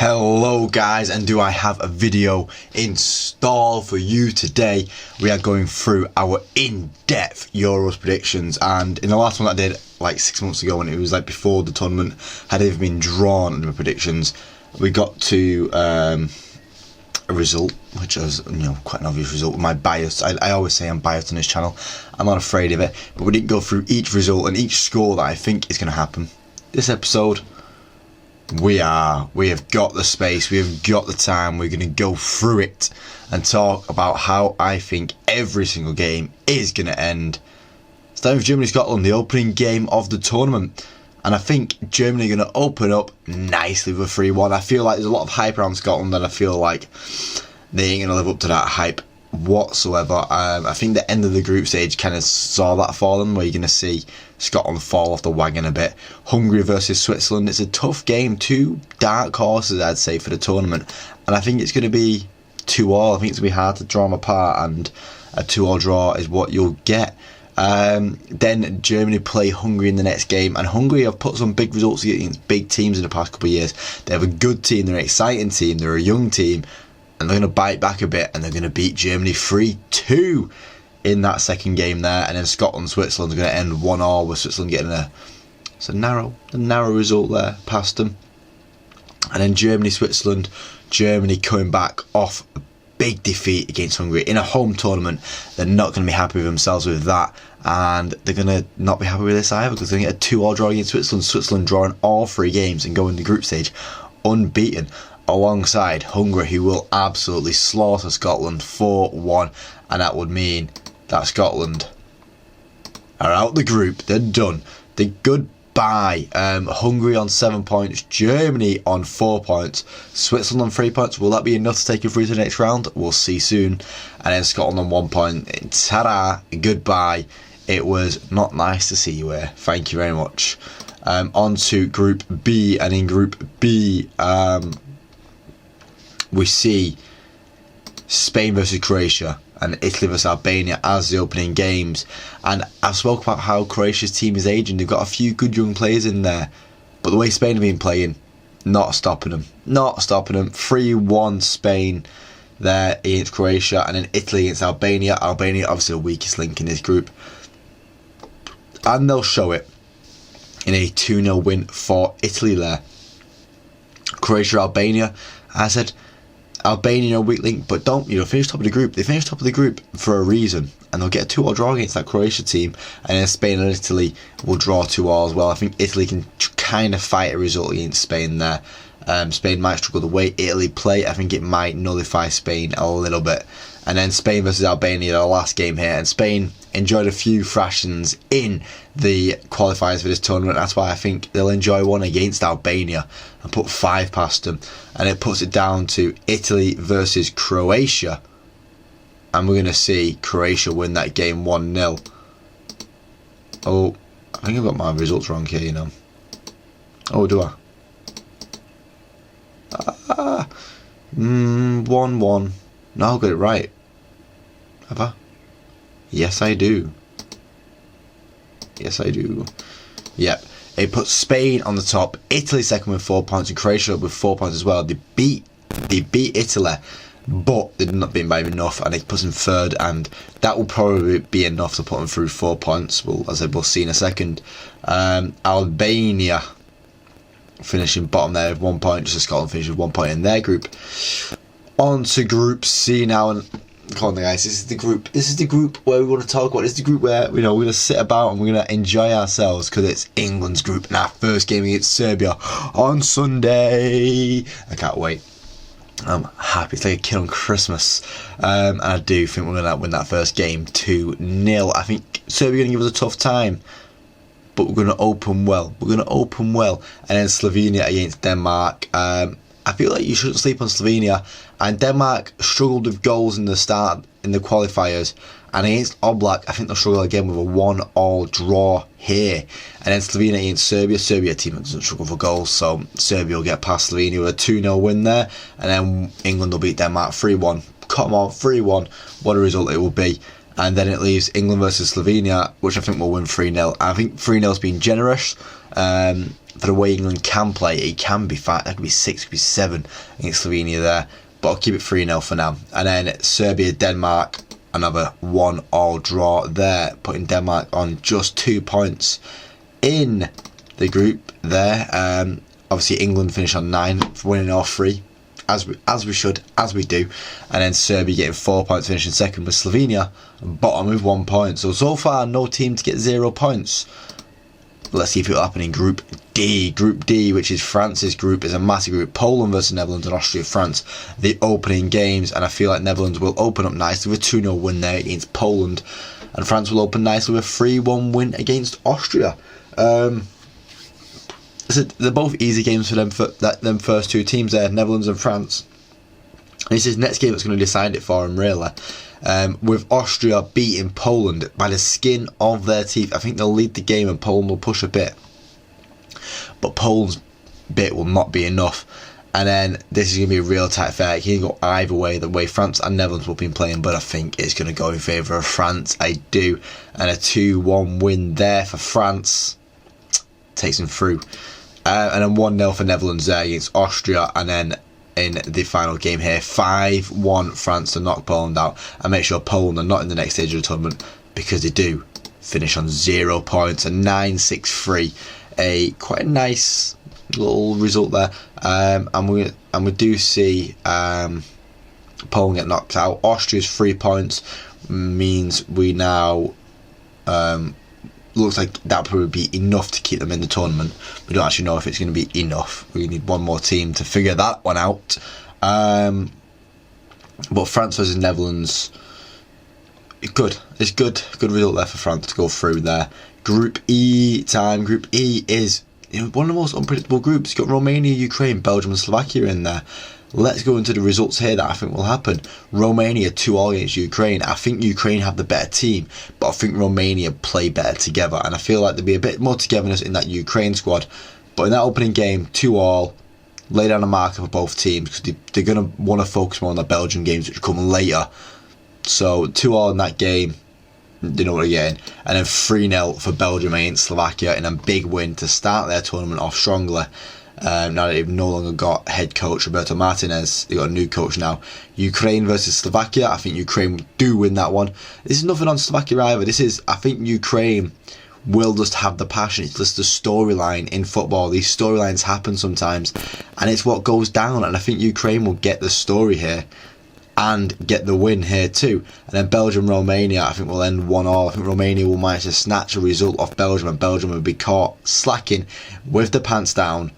Hello guys, and do I have a video installed for you today? We are going through our in-depth Euros predictions, and in the last one I did like 6 months ago, when it was like before the tournament had even been drawn in the predictions, we got to a result which was, quite an obvious result. My bias, I always say I'm biased on this channel, I'm not afraid of it, but we didn't go through each result and each score that I think is going to happen. This episode, we have got the space, we have got the time, we're going to go through it and talk about how I think every single game is going to end. Starting with Germany-Scotland, the opening game of the tournament, and I think Germany are going to open up nicely with a 3-1. I feel like there's a lot of hype around Scotland, and I feel like they ain't going to live up to that hype whatsoever. I think the end of the group stage kind of saw that for them, where you're going to see Scotland fall off the wagon a bit. Hungary versus Switzerland, it's a tough game, two dark horses I'd say for the tournament, and I think it's going to be 2-2. I think it's going to be hard to draw them apart, and a 2-2 draw is what you'll get. Then Germany play Hungary in the next game, and Hungary have put some big results against big teams in the past couple of years. They have a good team, they're an exciting team, they're a young team, and they're going to bite back a bit, and they're going to beat Germany 3-2 in that second game there. And then Scotland-Switzerland are going to end 1-1, with Switzerland getting a narrow result there past them. And then Germany-Switzerland, Germany coming back off a big defeat against Hungary in a home tournament. They're not going to be happy with themselves with that, and they're going to not be happy with this either, because they're going to get a 2-2 draw against Switzerland. Switzerland drawing all 3 games and going to the group stage unbeaten, alongside Hungary, who will absolutely slaughter Scotland 4-1, and that would mean that Scotland are out the group. They're done. They're goodbye. Hungary on 7 points, Germany on 4 points, Switzerland on 3 points. Will that be enough to take you through to the next round? We'll see soon. And then Scotland on 1 point. Ta-da, goodbye. It was not nice to see you here. Thank you very much. On to Group B, and in Group B, we see Spain versus Croatia and Italy versus Albania as the opening games. And I've spoke about how Croatia's team is aging. They've got a few good young players in there, but the way Spain have been playing, not stopping them. 3-1 Spain there against Croatia, and then Italy against Albania. Albania obviously the weakest link in this group, and they'll show it in a 2-0 win for Italy there. Croatia, Albania, I said Albania weak link, but don't finish top of the group. They finished top of the group for a reason, and they'll get a 2-2 draw against that Croatia team, and then Spain and Italy will draw 2-2 as well. I think Italy can kind of fight a result against Spain there. Spain might struggle the way Italy play. I think it might nullify Spain a little bit. And then Spain versus Albania, the last game here, and Spain enjoyed a few thrashings in the qualifiers for this tournament. That's why I think they'll enjoy one against Albania and put 5 past them, and it puts it down to Italy versus Croatia, and we're going to see Croatia win that game 1-0. Oh, I think I've got my results wrong here, Oh, do I? 1-1. No, I got it right. Have I? Yes, I do. Yep. It puts Spain on the top, Italy second with 4 points, and Croatia with 4 points as well. They beat Italy, but they did not beat them by enough, and it puts them third, and that will probably be enough to put them through 4 points. Well, as I will see in a second. Albania finishing bottom there with 1 point, just as Scotland finished with 1 point in their group. On to Group C now, and come on guys, this is the group where we want to talk about. This is the group where we're going to sit about and we're going to enjoy ourselves, because it's England's group and our first game against Serbia on Sunday. I can't wait. I'm happy. It's like a kid on Christmas, and I do think we're going to win that first game 2-0. I think Serbia are going to give us a tough time, but we're going to open well. And then Slovenia against Denmark. I feel like you shouldn't sleep on Slovenia, and Denmark struggled with goals in the start in the qualifiers, and against Oblak I think they'll struggle again with a 1-1 draw here. And then Slovenia against Serbia, a team that doesn't struggle for goals, so Serbia will get past Slovenia with a 2-0 win there, and then England will beat Denmark 3-1. Come on, 3-1, what a result it will be. and then it leaves England versus Slovenia, which I think will win 3-0. I think 3-0's been generous for the way England can play. It can be 5, that could be 6, could be 7 against Slovenia there, but I'll keep it 3-0 for now. And then Serbia, Denmark, another 1-all draw there, putting Denmark on just 2 points in the group there. Obviously England finish on 9, winning all 3, as we do, and then Serbia getting 4 points, finishing second, with Slovenia bottom with 1 point. So far no team to get 0 points. Let's see if it'll happen in Group D. Group D, which is France's group, is a massive group. Poland versus Netherlands and Austria, France, the opening games, and I feel like Netherlands will open up nicely with a 2-0 win there against Poland, and France will open nicely with a 3-1 win against Austria. So they're both easy games for them first 2 teams there, Netherlands and France. And it's this next game that's going to decide it for them, really. With Austria beating Poland by the skin of their teeth. I think they'll lead the game and Poland will push a bit, but Poland's bit will not be enough. And then this is going to be a real tight affair. It can go either way, the way France and Netherlands will be playing, but I think it's going to go in favour of France. I do. And a 2-1 win there for France takes them through. And then 1-0 for Netherlands there against Austria, and then in the final game here, 5-1 France to knock Poland out and make sure Poland are not in the next stage of the tournament, because they do finish on 0 points, a 9-6-3, quite a nice little result there. And we do see Poland get knocked out. Austria's 3 points means we now looks like that probably be enough to keep them in the tournament. We don't actually know if it's going to be enough. We need one more team to figure that one out. But France versus Netherlands, good. It's good result there for France to go through there. Group E time. Group E is one of the most unpredictable groups. You've got Romania, Ukraine, Belgium and Slovakia in there. Let's go into the results here that I think will happen. Romania 2-all against Ukraine. I think Ukraine have the better team, but I think Romania play better together, and I feel like there'll be a bit more togetherness in that Ukraine squad. But in that opening game, 2-all, lay down a marker for both teams, because they're going to want to focus more on the Belgian games, which come later. So 2-all in that game, you know what they're getting. And then 3-0 for Belgium against Slovakia in a big win to start their tournament off strongly. Now that they've no longer got head coach Roberto Martinez, they've got a new coach now. Ukraine versus Slovakia, I think Ukraine do win that one. This is nothing on Slovakia either. I think Ukraine will just have the passion. It's just the storyline in football. These storylines happen sometimes, and it's what goes down, and I think Ukraine will get the story here and get the win here too. And then Belgium, Romania, I think will end 1-all. I think Romania will manage to snatch a result off Belgium, and Belgium will be caught slacking with the pants down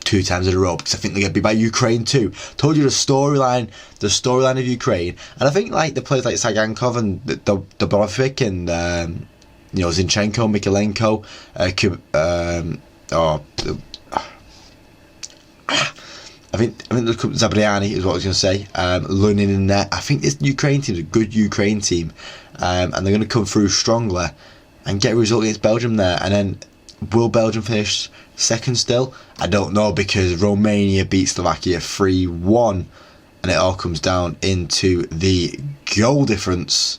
2 times in a row, because I think they're going to be by Ukraine too. Told you the storyline of Ukraine, and I think like the players like Sagankov and Dubrovik and Zinchenko, Mikolenko, I think Zabriani is what I was going to say. Lunin in there. I think this Ukraine team is a good Ukraine team, and they're going to come through strongly and get a result against Belgium there. And then will Belgium finish second still? I don't know, because Romania beat Slovakia 3-1, and it all comes down into the goal difference.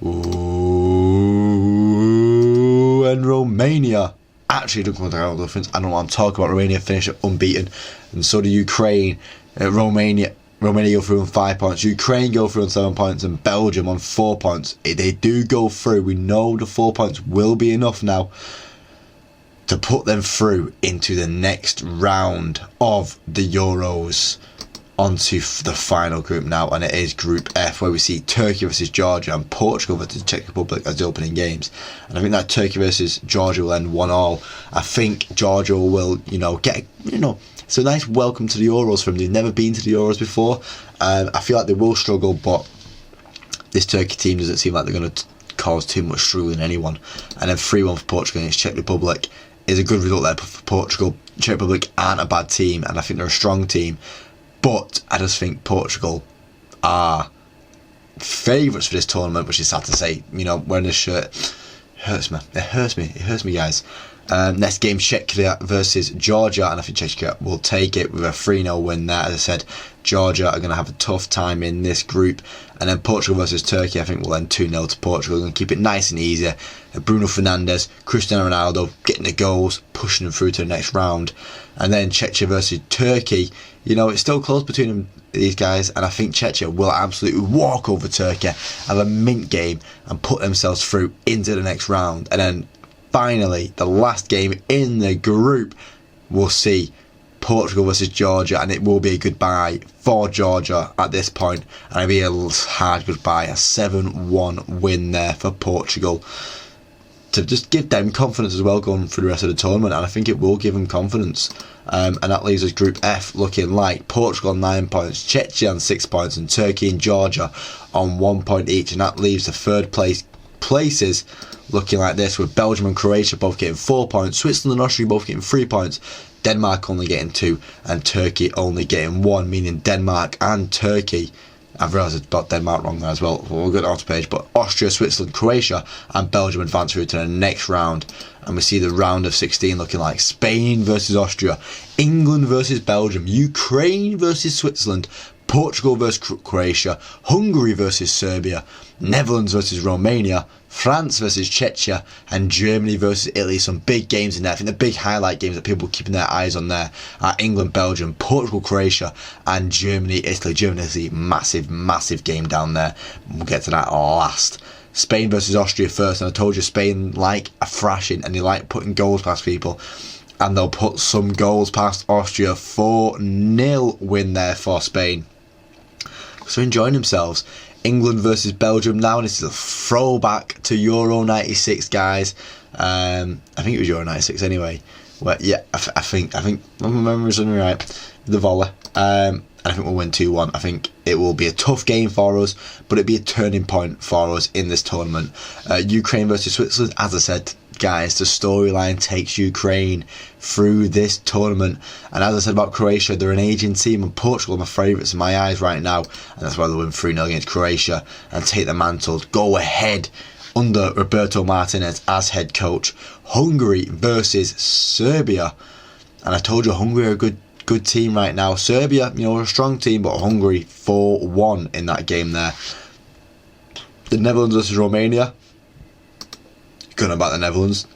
Ooh, and Romania actually don't come with the goal difference. I don't know what I'm talking about. Romania finished unbeaten, and so do Ukraine. Romania go through on 5 points. Ukraine go through on 7 points, and Belgium on 4 points. If they do go through, we know the 4 points will be enough now to put them through into the next round of the Euros, onto the final group now, and it is Group F, where we see Turkey versus Georgia and Portugal versus the Czech Republic as the opening games. And I think that Turkey versus Georgia will end 1-all. I think Georgia will, get, it's a nice welcome to the Euros for them. They've never been to the Euros before. I feel like they will struggle, but this Turkey team doesn't seem like they're going to cause too much struggle in anyone. And then 3-1 for Portugal against Czech Republic is a good result there for Portugal. Czech Republic aren't a bad team, and I think they're a strong team, but I just think Portugal are favourites for this tournament, which is sad to say. Wearing this shirt hurts me. It hurts me, guys. Next game, Czechia versus Georgia, and I think Czechia will take it with a 3-0 win there. As I said, Georgia are going to have a tough time in this group. And then Portugal versus Turkey, I think will end 2-0 to Portugal. They're going to keep it nice and easy. Bruno Fernandes, Cristiano Ronaldo getting the goals, pushing them through to the next round. And then Czechia versus Turkey, you know, it's still close between them, these guys, and I think Czechia will absolutely walk over Turkey, have a mint game, and put themselves through into the next round. And then finally, the last game in the group, we'll see Portugal versus Georgia, and it will be a goodbye for Georgia at this point, and it'll be a hard goodbye, a 7-1 win there for Portugal, to just give them confidence as well going through the rest of the tournament. And I think it will give them confidence. And that leaves us Group F looking like Portugal on 9 points, Czechia on 6 points, and Turkey and Georgia on 1 point each. And that leaves the third places looking like this, with Belgium and Croatia both getting 4 points, Switzerland and Austria both getting 3 points, Denmark only getting 2, and Turkey only getting 1, meaning Denmark and Turkey, I've realised I got Denmark wrong there as well, we'll go down to the page, but Austria, Switzerland, Croatia and Belgium advance through to the next round. And we see the round of 16 looking like Spain versus Austria, England versus Belgium, Ukraine versus Switzerland, Portugal versus Croatia, Hungary versus Serbia, Netherlands versus Romania, France versus Czechia, and Germany versus Italy. Some big games in there. I think the big highlight games that people are keeping their eyes on there are England, Belgium, Portugal, Croatia, and Germany, Italy. Germany, Italy, massive game down there. We'll get to that last. Spain versus Austria first, and I told you Spain like a thrashing, and they like putting goals past people, and they'll put some goals past Austria. 4-0 win there for Spain. So enjoying themselves. England versus Belgium now, and this is a throwback to Euro 96, guys. I think it was Euro 96 anyway. Well, yeah, I think my memory's on right. The volley. And I think we'll win 2-1. I think it will be a tough game for us, but it'll be a turning point for us in this tournament. Ukraine versus Switzerland, as I said, guys, the storyline takes Ukraine through this tournament. And as I said about Croatia, they're an aging team, and Portugal are my favourites in my eyes right now, and that's why they'll win 3-0 against Croatia and take the mantle, go ahead under Roberto Martinez as head coach. Hungary versus Serbia, and I told you Hungary are a good team right now. Serbia, you know, a strong team, but Hungary 4-1 in that game there. The Netherlands versus Romania, good about the Netherlands.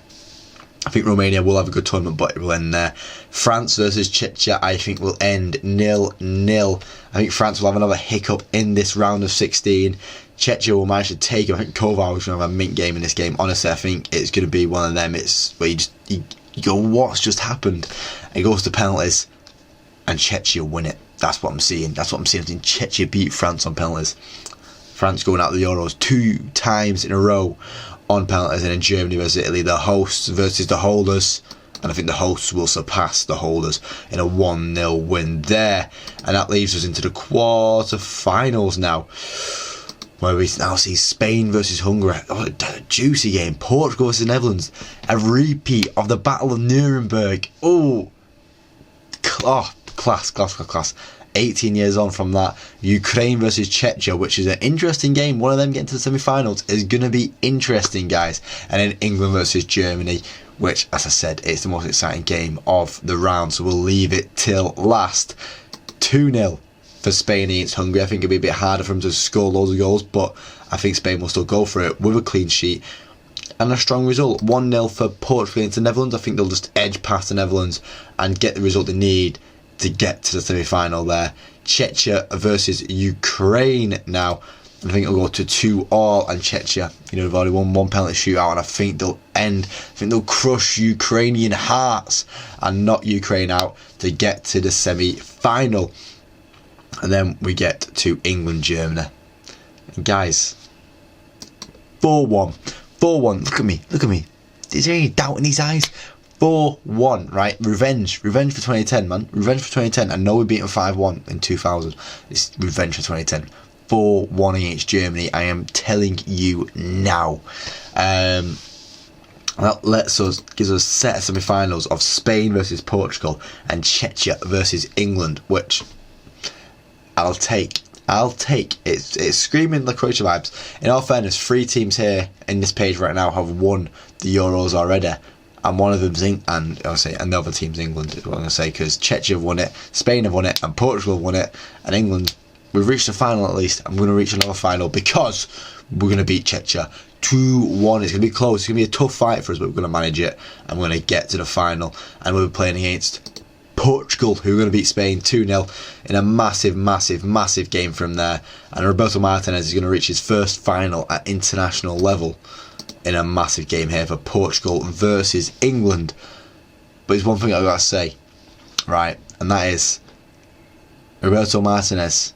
I think Romania will have a good tournament, but it will end there. France versus Czechia, I think will end 0-0. I think France will have another hiccup in this round of 16. Czechia will manage to take it. I think Kovar is going to have a mint game in this game. Honestly, I think it's going to be one of them. It's where you go, what's just happened? It goes to penalties, and Czechia win it. That's what I'm seeing. That's what I'm seeing. I think Czechia beat France on penalties. France going out of the Euros 2 times in a row on penalties, and in Germany versus Italy, the hosts versus the holders, and I think the hosts will surpass the holders in a 1-0 win there. And that leaves us into the quarter-finals now, where we now see Spain versus Hungary. Oh, a juicy game. Portugal versus Netherlands, a repeat of the Battle of Nuremberg. Class. 18 years on from that. Ukraine versus Czechia, which is an interesting game. One of them getting to the semi-finals is going to be interesting, guys. And then England versus Germany, which, as I said, is the most exciting game of the round, so we'll leave it till last. 2-0 for Spain against Hungary. I think it'll be a bit harder for them to score loads of goals, but I think Spain will still go for it with a clean sheet and a strong result. 1-0 for Portugal against the Netherlands. I think they'll just edge past the Netherlands and get the result they need to get to the semi-final there. Czechia versus Ukraine now. I think it'll go to 2-2, and Czechia, you know, they've already won 1 penalty shootout, and I think they'll crush Ukrainian hearts and knock Ukraine out to get to the semi-final. And then we get to England, Germany. And guys, 4-1. Look at me. Is there any doubt in these eyes? 4-1, right? Revenge for 2010, man. Revenge for 2010. I know we beat them 5-1 in 2000. It's revenge for 2010. 4-1 against Germany. I am telling you now. That gives us a set of semi-finals of Spain versus Portugal and Czechia versus England, which I'll take. It's screaming the Croatia vibes. In all fairness, 3 teams here in this page right now have won the Euros already. and one of them's and the other team's England is what I'm going to say, because Czechia have won it, Spain have won it, and Portugal have won it, and England, we've reached the final at least. I'm going to reach another final because we're going to beat Czechia 2-1. It's going to be close, it's going to be a tough fight for us, but we're going to manage it, and we're going to get to the final, and we'll be playing against Portugal, who are going to beat Spain 2-0 in a massive game from there. And Roberto Martinez is going to reach his first final at international level in a massive game here for Portugal versus England. But there's one thing I've got to say, right, and that is, Roberto Martinez,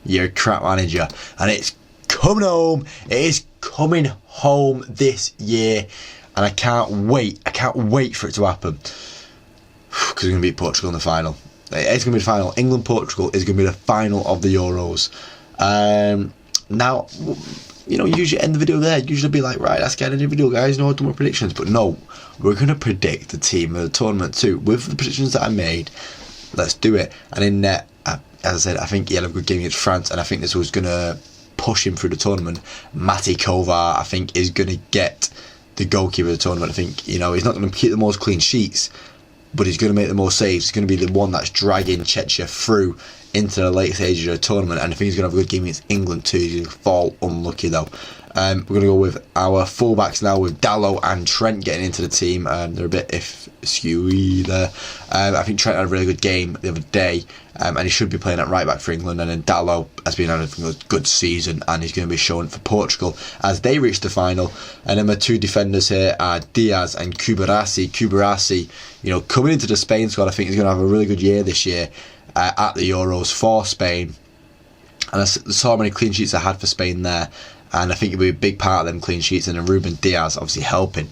you're a crap manager, and it's coming home. It is coming home this year, and I can't wait for it to happen, because we're going to beat Portugal in the final. It's going to be the final. England-Portugal is going to be the final of the Euros. Now, you know, usually end the video there. Usually be like, right, that's the end of the video, guys. No, I've done my predictions. But no, we're going to predict the team of the tournament too. With the predictions that I made, let's do it. And in net, as I said, I think he had a good game against France, and I think this was going to push him through the tournament. Mati Kovar, I think, is going to get the goalkeeper of the tournament. I think, you know, he's not going to keep the most clean sheets, but he's going to make the most saves. He's going to be the one that's dragging Czechia through into the late stages of the tournament, and I think he's going to have a good game against England too. He's going to fall unlucky though. We're going to go with our fullbacks now, with Dalot and Trent getting into the team. They're a bit skewy there. I think Trent had a really good game the other day, and he should be playing at right back for England. And then Dalot has been having a good season, and he's going to be showing for Portugal as they reach the final. And then my two defenders here are Diaz and Kubarasi. Kubarasi, you know, coming into the Spain squad, I think he's going to have a really good year this year at the Euros for Spain. And I saw how many clean sheets I had for Spain there, and I think it'll be a big part of them clean sheets, and then Ruben Diaz obviously helping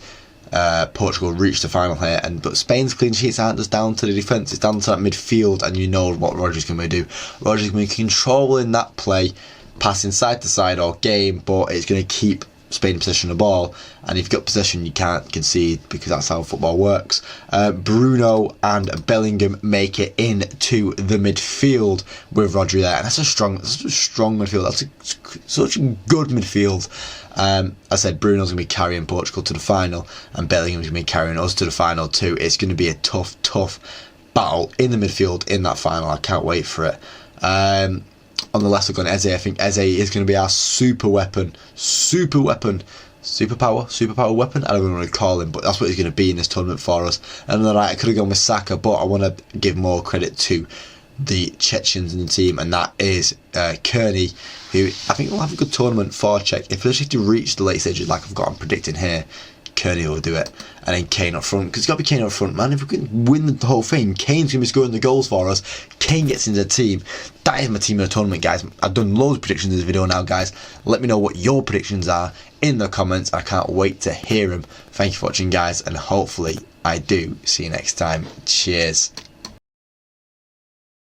Portugal reach the final here. But Spain's clean sheets aren't just down to the defence, it's down to that midfield, and you know what Roger's going to do. Roger's going to be controlling that play, passing side to side all game, but it's going to keep Spain in possession of the ball, and if you've got possession you can't concede, because that's how football works. Bruno and Bellingham make it into the midfield with Rodri there, and that's a strong midfield. That's such a good midfield. I said Bruno's going to be carrying Portugal to the final, and Bellingham's going to be carrying us to the final too. It's going to be a tough battle in the midfield in that final. I can't wait for it. On the left, we've got Eze. I think Eze is going to be our super weapon, superpower weapon. I don't know what to call him, but that's what he's going to be in this tournament for us. And on the right, I could have gone with Saka, but I want to give more credit to the Chechens in the team, and that is Kearney, who I think will have a good tournament for Czech. If they actually to reach the late stages, like I'm predicting here, Kearney will do it. And then Kane up front, because it's got to be Kane up front, man. If we can win the whole thing, Kane's going to be scoring the goals for us. Kane gets into the team. That is my team in the tournament, guys. I've done loads of predictions in this video now, guys. Let me know what your predictions are in the comments. I can't wait to hear them. Thank you for watching, guys, and hopefully I do see you next time. Cheers.